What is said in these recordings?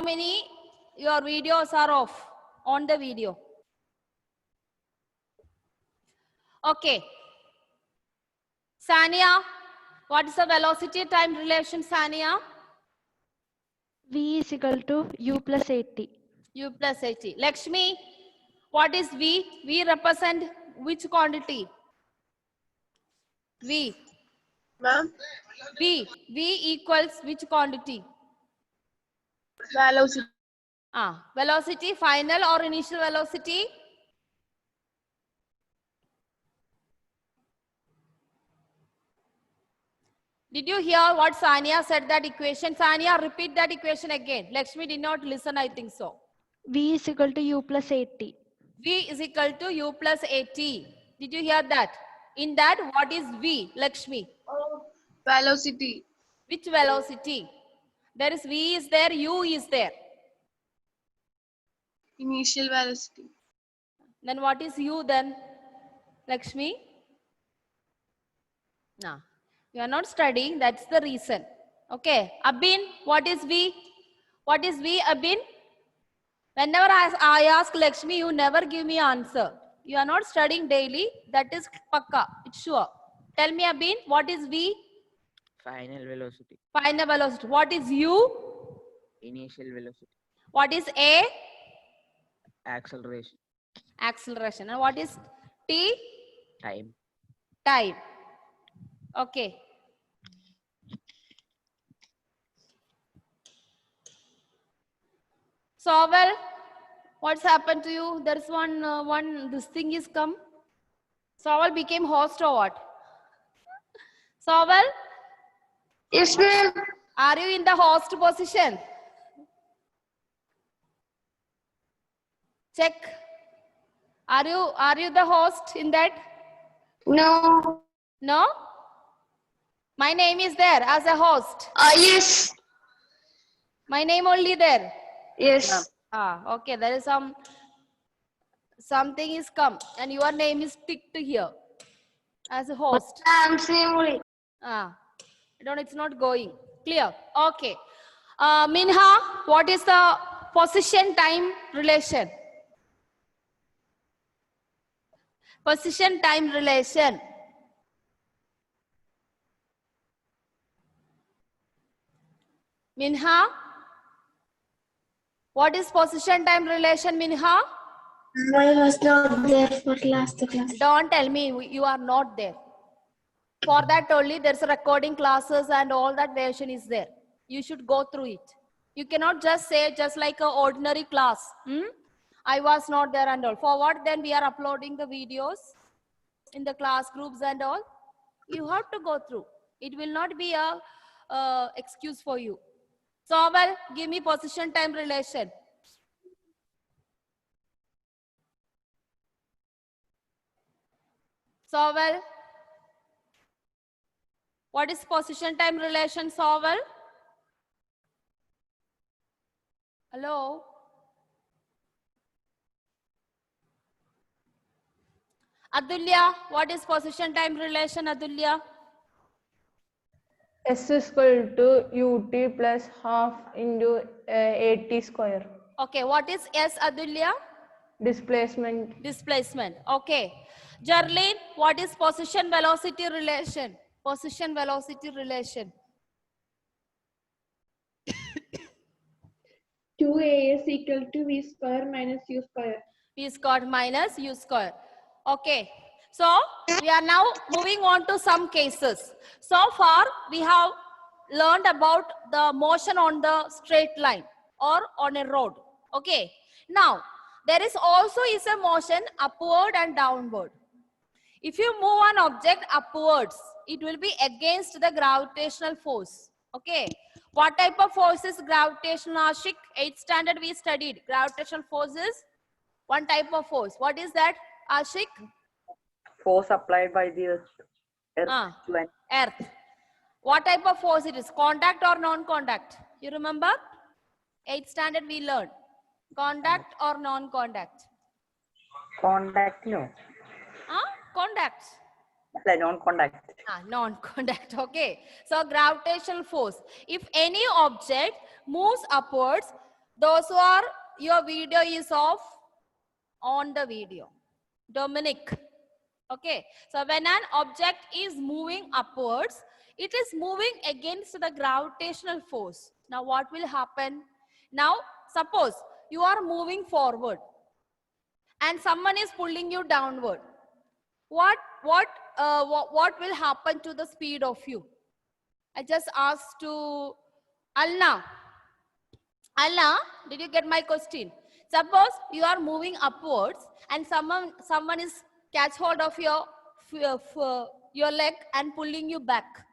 many your videos are off on the video? Okay. Sania, what is the velocity time relation, Sania? V is equal to U plus 80. U plus 80. Lakshmi, what is V? V represent which quantity? V. Ma'am, V. V equals which quantity? velocity. Velocity, final or initial velocity? Did you hear what Sania said that equation? Sania, repeat that equation again. Lakshmi did not listen, I think so. V is equal to U plus 80. V is equal to U plus 80. Did you hear that? In that, what is V, Lakshmi? Velocity. Which velocity? There is V is there, U is there. Initial velocity. Then what is U then, Lakshmi? No, you are not studying, that's the reason. Okay, Abin, what is V? What is V, Abin? Whenever I ask Lakshmi, you never give me answer. You are not studying daily, that is pakka, it's sure. Tell me, Abin, what is V? Final velocity. Final velocity. What is U? Initial velocity. What is A? Acceleration. Acceleration. And what is T? Time. Time. Okay. So, well, what's happened to you? There's this thing is come. Sowell became host or what? Sowell, Yes, ma'am. are you in the host position? Check. Are you the host in that? No. No? My name is there as a host. Yes. My name only there. Yes. Okay. There is something is come and your name is ticked here as a host. I'm saying It's not going. Clear? Okay. Minha, what is the position time relation? Position time relation. Minha, what is position time relation, Minha? I was not there for last class. Don't tell me you are not there. For that only there's a recording classes and all that version is there. You should go through it. You cannot just say just like an ordinary class. I was not there and all. For what then we are uploading the videos in the class groups and all? You have to go through. It will not be a excuse for you. So well, give me position time relation. So well, what is position time relation, Sowell? Hello? Adulya, what is position time relation, Adulya? S is equal to UT plus half into AT square. Okay, what is S, Adulya? Displacement. Displacement. Okay. Jarleen, what is position velocity relation? Position velocity relation. 2as equal to v square minus u square. V squared minus U square. Okay. So, we are now moving on to some cases. So far, we have learned about the motion on the straight line or on a road. Okay. Now, there is also a motion upward and downward. If you move an object upwards, it will be against the gravitational force. Okay. What type of force is gravitational, Ashik? 8th standard we studied. Gravitational force is one type of force. What is that, Ashik? Force applied by the earth. Earth. What type of force it is? Contact or non-contact? You remember? 8th standard we learned. Contact or non-contact? Contact, no. Contact. Non-contact. Non-contact. Okay. So gravitational force. If any object moves upwards, Those who are, your video is off, on the video. Dominic. Okay. So when an object is moving upwards, it is moving against the gravitational force. Now what will happen? Now suppose you are moving forward and someone is pulling you downward. What will happen to the speed of you? I just asked to Alna. Alna, did you get my question? Suppose you are moving upwards and someone is catch hold of your leg and pulling you back.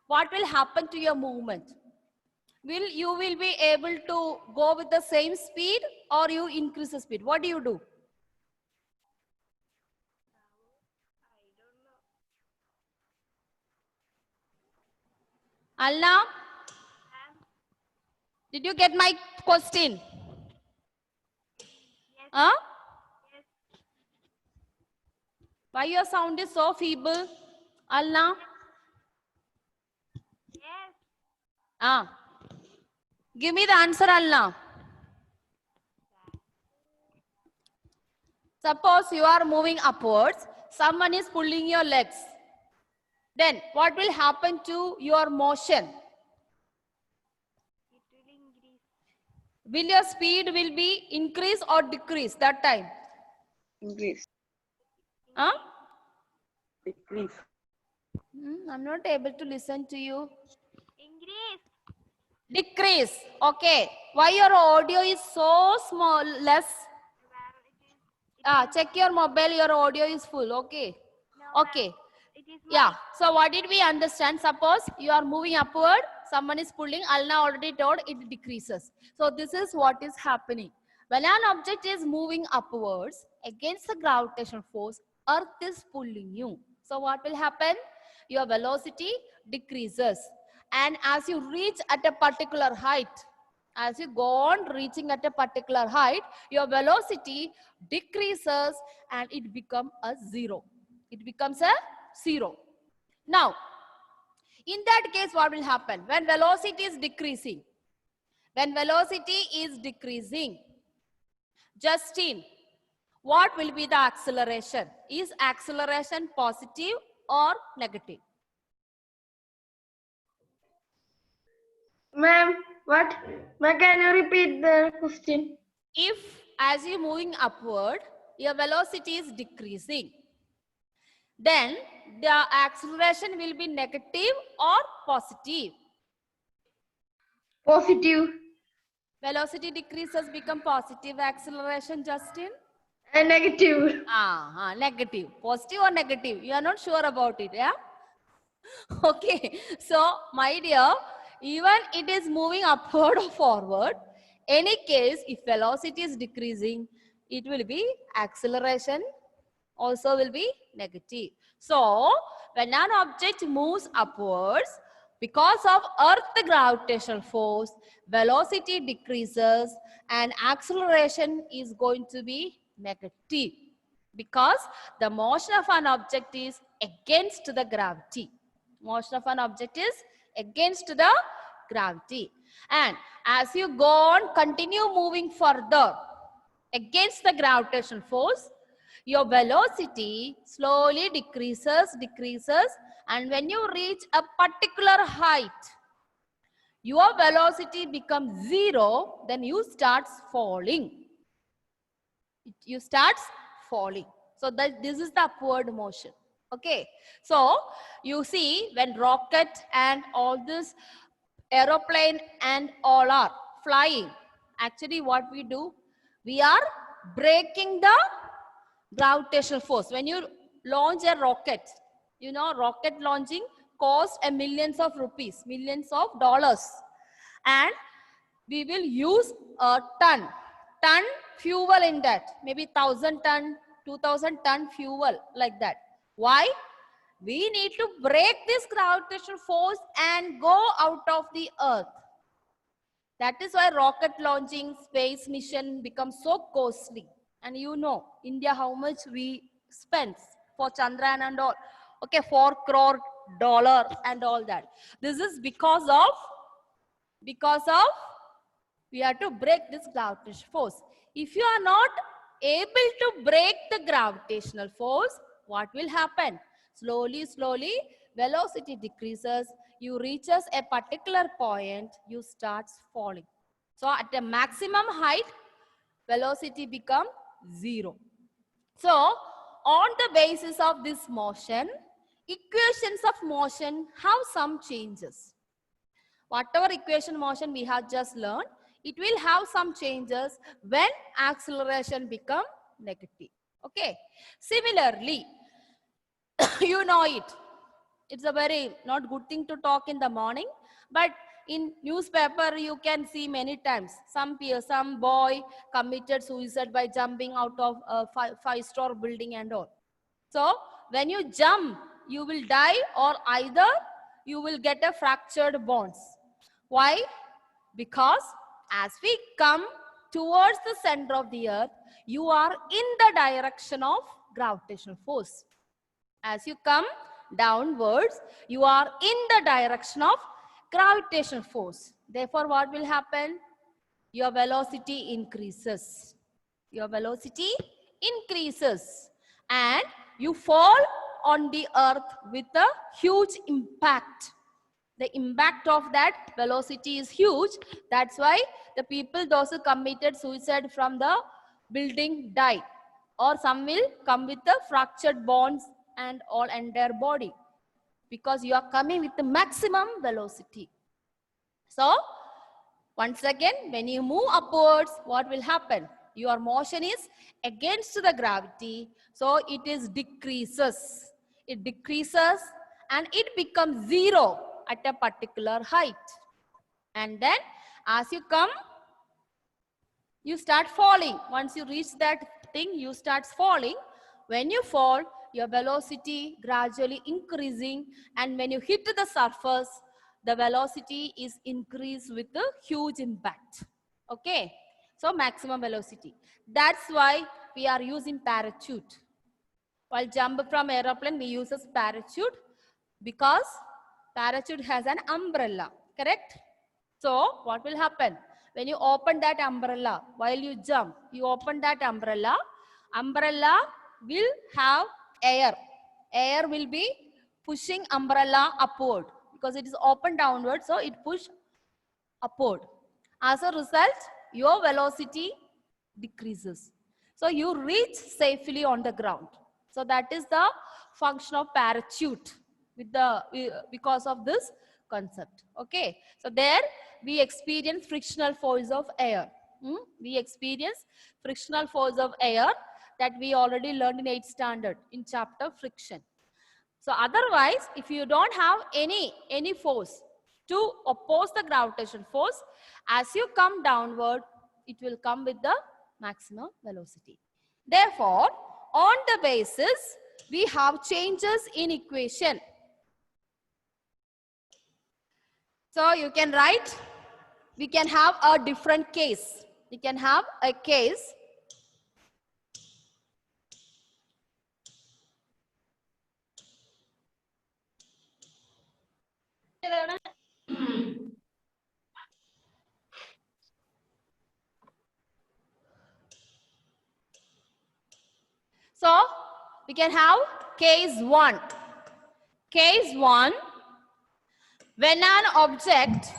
What will happen to your movement? You will be able to go with the same speed or you increase the speed? What do you do? Alna, did you get my question? Huh? Why your sound is so feeble, Alna? Yes. Give me the answer, Alna. Suppose you are moving upwards, someone is pulling your legs. Then what will happen to your motion? Will your speed will be increase or decrease that time? Increase. Huh? Decrease. I'm not able to listen to you. Decrease. Okay. Why your audio is so small, less? Check your mobile, your audio is full. Okay. Okay. Yeah. So what did we understand? Suppose you are moving upward, someone is pulling. Alna already told it decreases. So this is what is happening. When an object is moving upwards against the gravitational force, Earth is pulling you. So what will happen? Your velocity decreases. And as you reach at a particular height, as you go on reaching at a particular height, your velocity decreases and it becomes a zero. It becomes a zero. Now, in that case, what will happen? When velocity is decreasing, Justin, what will be the acceleration? Is acceleration positive or negative? Ma'am, what? Ma'am, can you repeat the question? If as you're moving upward, your velocity is decreasing, then the acceleration will be negative or positive? Positive Velocity decreases, become positive acceleration, Justin? and negative. Negative. Positive or negative? You are not sure about it, yeah? Okay. So, my dear, even it is moving upward or forward, any case, if velocity is decreasing, it will be acceleration also will be negative. So, when an object moves upwards, because of Earth's gravitational force, velocity decreases and acceleration is going to be negative because the motion of an object is against the gravity. Motion of an object is against the gravity. And as you go on, continue moving further against the gravitational force, your velocity slowly decreases, and when you reach a particular height, your velocity becomes zero, then you start falling. You start falling. So this is the upward motion. Okay. So you see when rocket and all this aeroplane and all are flying, actually what we do, we are breaking the gravitational force. When you launch a rocket, you know, rocket launching cost a millions of rupees, millions of dollars, and we will use a ton fuel in that, maybe 1,000 ton, 2,000 ton fuel, like that. Why? We need to break this gravitational force and go out of the Earth. That is why rocket launching, space mission becomes so costly. And you know, India, how much we spend for Chandrayaan and all. Okay, $4 crore and all that. This is because of We have to break this gravitational force. If you are not able to break the gravitational force, what will happen? Slowly, slowly, velocity decreases. You reaches a particular point, you starts falling. So at the maximum height, velocity become 0. So on the basis of this motion, equations of motion have some changes. Whatever equation motion we have just learned, it will have some changes when acceleration become negative. Okay. Similarly, you know it. It's a very not good thing to talk in the morning, but in newspaper you can see many times some boy committed suicide by jumping out of a five-star building and all. So when you jump, you will die, or either you will get a fractured bones. Why? Because as we come towards the center of the earth, you are in the direction of gravitational force. As you come downwards, you are in the direction of gravitational force. Therefore, what will happen? Your velocity increases. Your velocity increases and you fall on the earth with a huge impact. The impact of that velocity is huge. That's why the people, those who committed suicide from the building, die. Or some will come with the fractured bones and all entire body, because you are coming with the maximum velocity. So once again, when you move upwards, what will happen? Your motion is against the gravity, so it is decreases. It decreases and it becomes 0 at a particular height. And then as you come, you start falling. Once you reach that thing, you start falling. When you fall, your velocity gradually increasing, and when you hit the surface, the velocity is increased with a huge impact. Okay, so maximum velocity. That's why we are using parachute. While jump from aeroplane, we use a parachute because parachute has an umbrella, correct? So what will happen? When you open that umbrella, while you jump, you open that umbrella, umbrella will have air. Air will be pushing umbrella upward because it is open downward, so it push upward. As a result, your velocity decreases. So you reach safely on the ground. So that is the function of parachute because of this concept. Okay. So there we experience frictional force of air. We experience frictional force of air that we already learned in 8th standard in chapter friction. So otherwise, if you don't have any force to oppose the gravitational force, as you come downward, it will come with the maximum velocity. Therefore, on the basis, we have changes in equation. So you can write, we can have a different case. We can have a case so we can have case 1. Case 1, when an object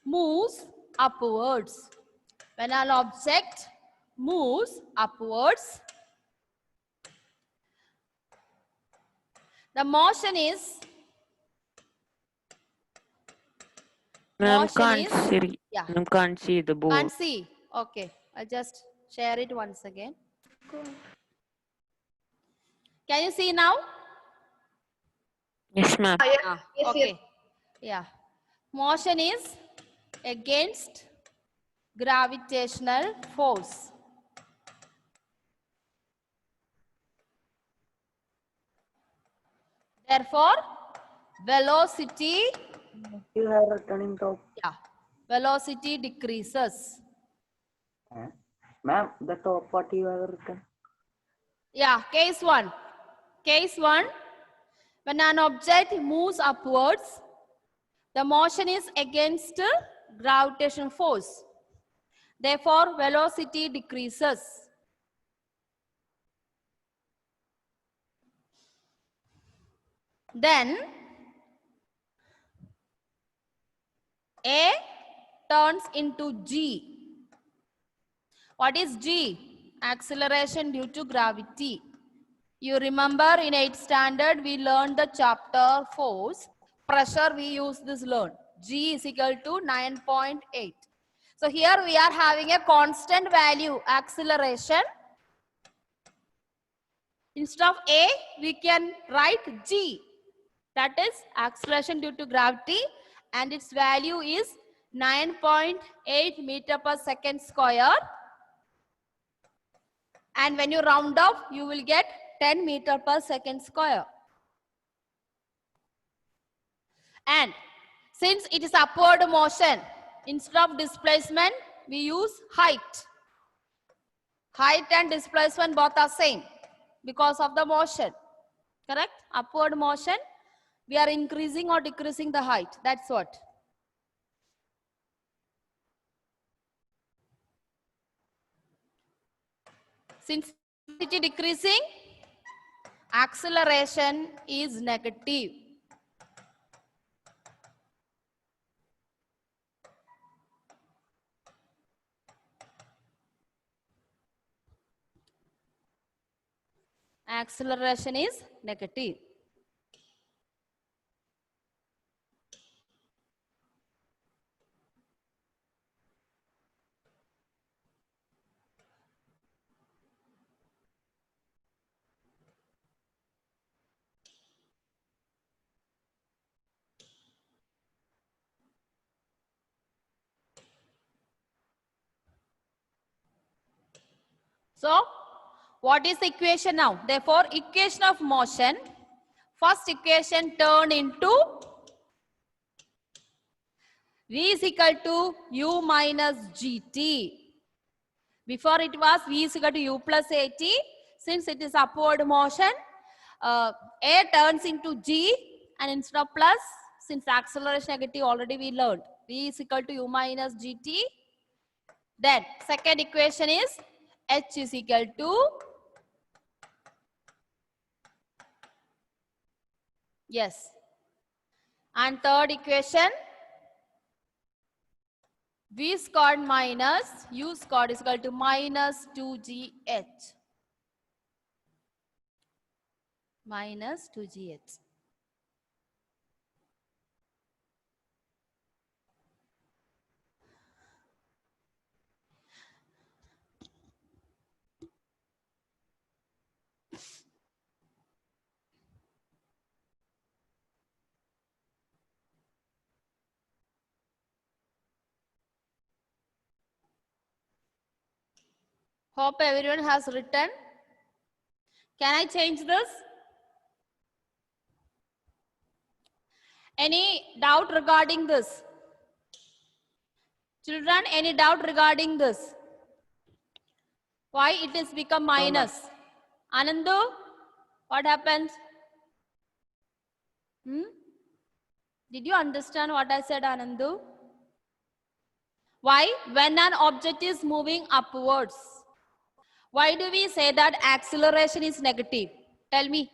moves upwards. When an object moves upwards, the motion is Ma'am, can't see. yeah. Ma'am, can't see the board. Can't see. Okay, I'll just share it once again. Can you see now? Yes, ma'am. Ah, okay. Yeah. Motion is against gravitational force. Therefore, velocity, You have written in top. yeah, velocity decreases. Ma'am, the top what you have written? Yeah, case 1. Case 1, when an object moves upwards, The motion is against gravitational force. Therefore, velocity decreases. Then, A turns into G. What is G? Acceleration due to gravity. You remember in 8th standard, we learned the chapter force. Pressure, we use this learn. G is equal to 9.8. So here we are having a constant value, acceleration. Instead of A, we can write G. That is acceleration due to gravity, and its value is 9.8 meter per second square. And when you round off, you will get 10 meter per second square. And since it is upward motion, instead of displacement, we use height. Height and displacement both are same because of the motion. Correct? Upward motion, we are increasing or decreasing the height. That's what. Since it is decreasing, acceleration is negative. Acceleration is negative. So, what is the equation now? Therefore, equation of motion, first equation turn into V is equal to U minus GT. Before it was V is equal to U plus AT. Since it is upward motion, A turns into G, and instead of plus, since acceleration negative already we learned, V is equal to U minus GT. Then second equation is H is equal to, yes. And third equation, V squared minus U squared is equal to minus 2GH. Minus 2GH. Hope everyone has written. Can I change this? Any doubt regarding this? Children, any doubt regarding this? Why it is become minus? Anandu, what happens? Did you understand what I said, Anandu? Why? When an object is moving upwards, why do we say that acceleration is negative? Tell me.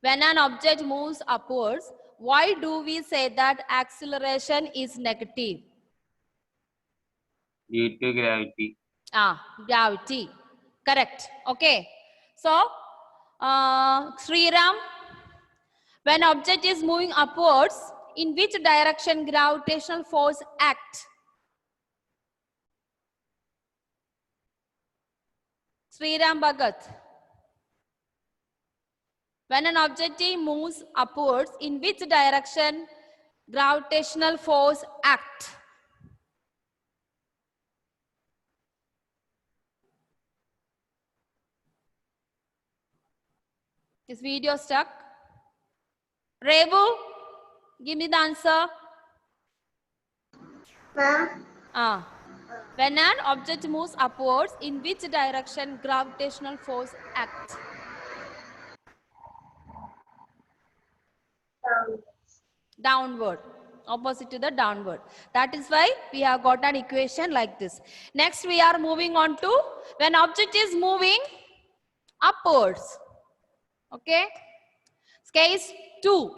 When an object moves upwards, why do we say that acceleration is negative? Due to gravity. Gravity. Correct. Okay. So, Sriram, when object is moving upwards, in which direction gravitational force acts? Sriram Bhagat. When an object moves upwards, in which direction gravitational force acts? Is video stuck? Rebu, give me the answer. Ma'am, When an object moves upwards, in which direction gravitational force acts? Down. downward, opposite to the downward. That is why we have got an equation like this. Next, we are moving on to when object is moving upwards. Okay. Case 2.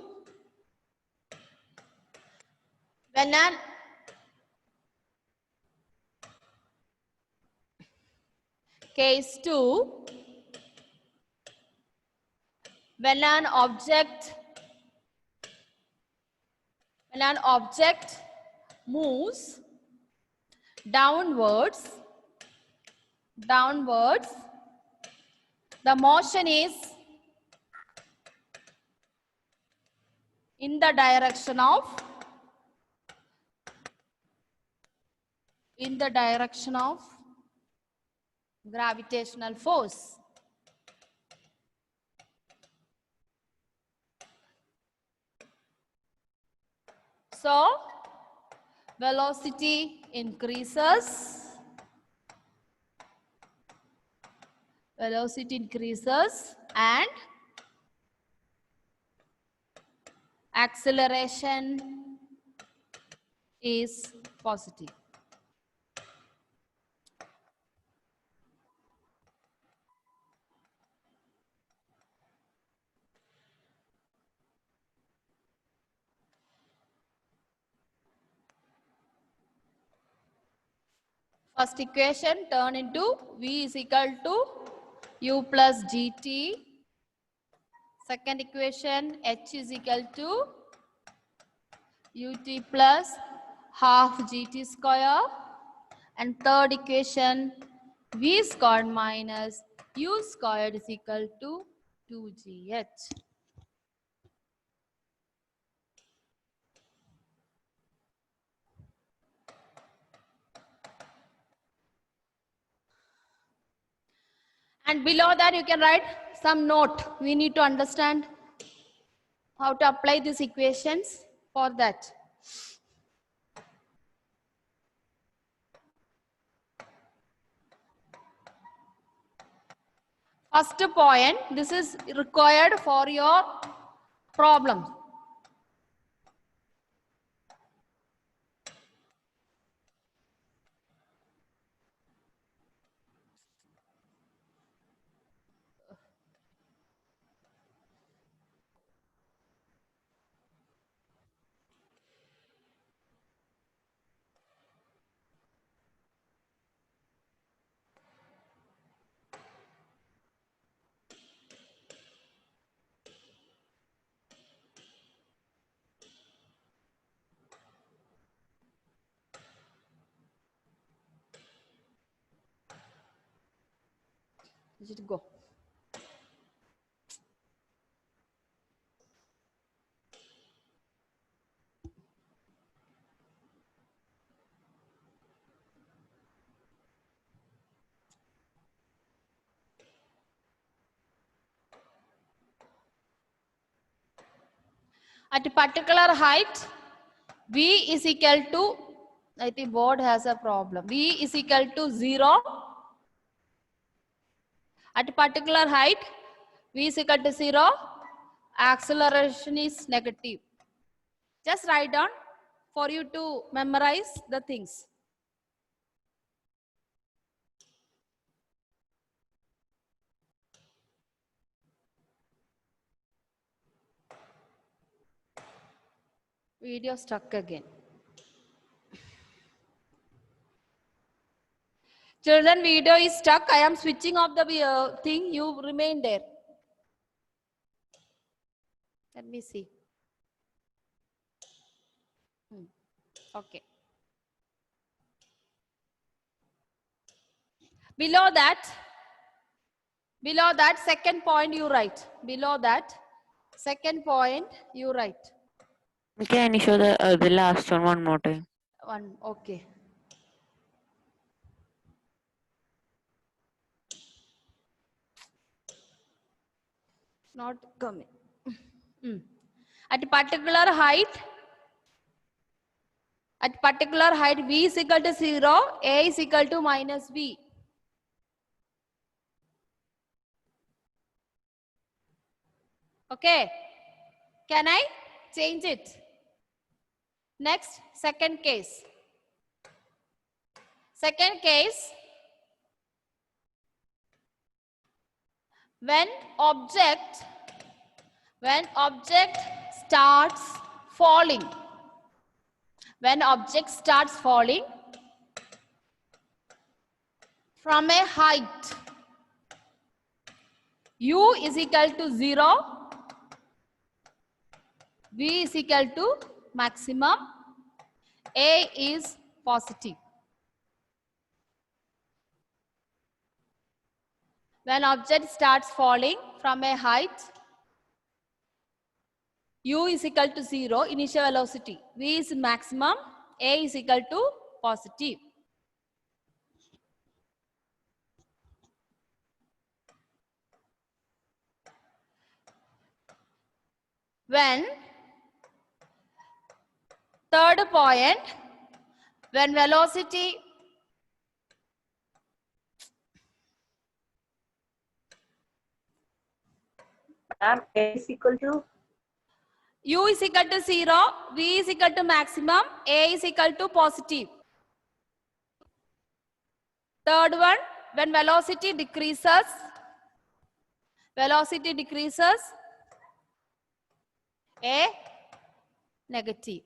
When an case 2, when an object moves downwards, the motion is in the direction of gravitational force. So, velocity increases, and acceleration is positive. First equation turn into V is equal to U plus GT. Second equation H is equal to UT plus half GT square. And third equation V squared minus U squared is equal to 2GH. And below that you can write some note. We need to understand how to apply these equations for that. First point, this is required for your problem. Let it go. At a particular height, V is equal to, I think board has a problem. V is equal to 0. At a particular height, V is equal to 0. Acceleration is negative. Just write down for you to memorize the things. Video stuck again. Children, video is stuck. I am switching off the thing. You remain there. Let me see. Okay. Below that, second point you write. Below that, second point you write. Can you show the last one more time? One, okay. Not coming. At a particular height, V is equal to 0, A is equal to minus V. Okay. Can I change it? Next, second case. Second case, when object starts falling. When object starts falling from a height, u is equal to 0, v is equal to maximum, a is positive. When object starts falling from a height, u is equal to 0, initial velocity, v is maximum, a is equal to positive. When third point, when velocity Ma'am, A is equal to u is equal to 0, v is equal to maximum, a is equal to positive. Third one, when velocity decreases, a negative.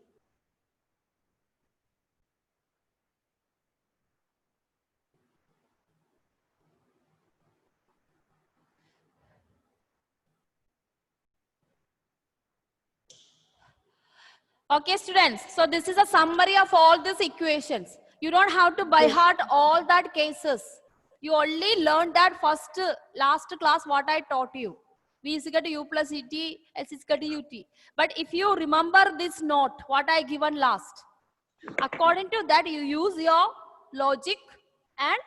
Okay, students. So this is a summary of all these equations. You don't have to by heart all that cases. You only learned that last class what I taught you. V is equal to u plus et, s is equal to ut. But if you remember this note, what I given last, according to that you use your logic and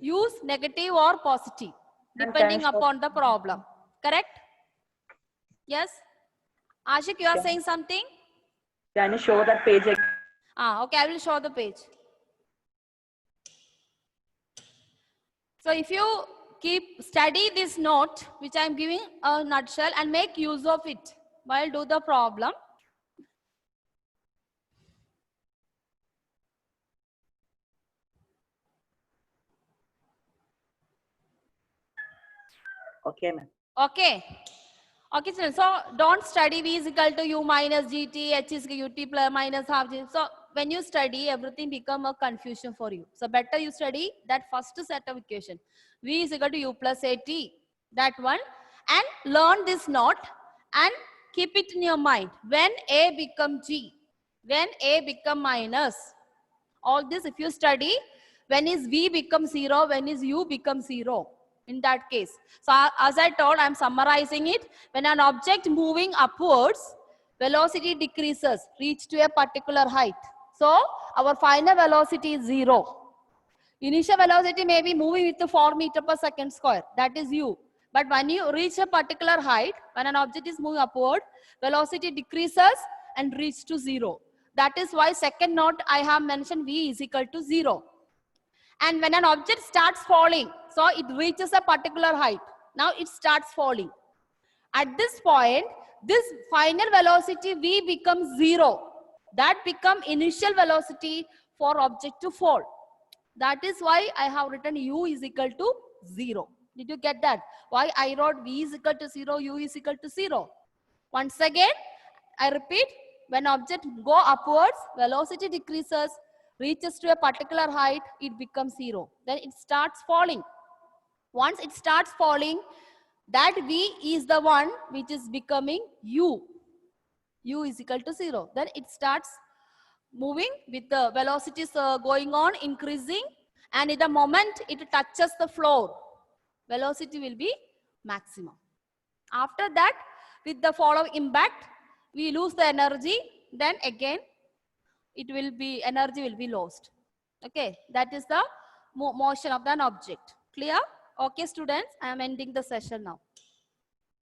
use negative or positive depending upon the problem. Correct? Yes? Ashik, you are saying something? can you show that page again? Okay, I will show the page. So if you study this note, which I am giving a nutshell, and make use of it while do the problem. Okay, ma'am. Okay. Okay, so don't study v is equal to u minus gt, h is equal to ut plus minus half g. So when you study, everything become a confusion for you. So better you study that first set of equation. V is equal to u plus at, that one, and learn this note and keep it in your mind. When a become g, when a become minus, all this if you study, when is v become 0, when is u become 0. In that case. So as I told, I am summarizing it. When an object moving upwards, velocity decreases, reach to a particular height. So our final velocity is 0. Initial velocity may be moving with 4 meters per second square. That is u. But when you reach a particular height, when an object is moving upward, velocity decreases and reach to 0. That is why second note I have mentioned v is equal to 0. And when an object starts falling, so it reaches a particular height. Now it starts falling. At this point, this final velocity v becomes 0. That becomes initial velocity for object to fall. That is why I have written u is equal to 0. Did you get that? Why I wrote v is equal to 0, u is equal to 0. Once again, I repeat, when object go upwards, velocity decreases, reaches to a particular height, it becomes 0. Then it starts falling. Once it starts falling, that v is the one which is becoming u. U is equal to 0. Then it starts moving with the velocities going on, increasing, and in the moment it touches the floor, velocity will be maximum. After that, with the fall of impact, we lose the energy, then again energy will be lost. Okay, that is the motion of an object. Clear? Okay, students, I am ending the session now.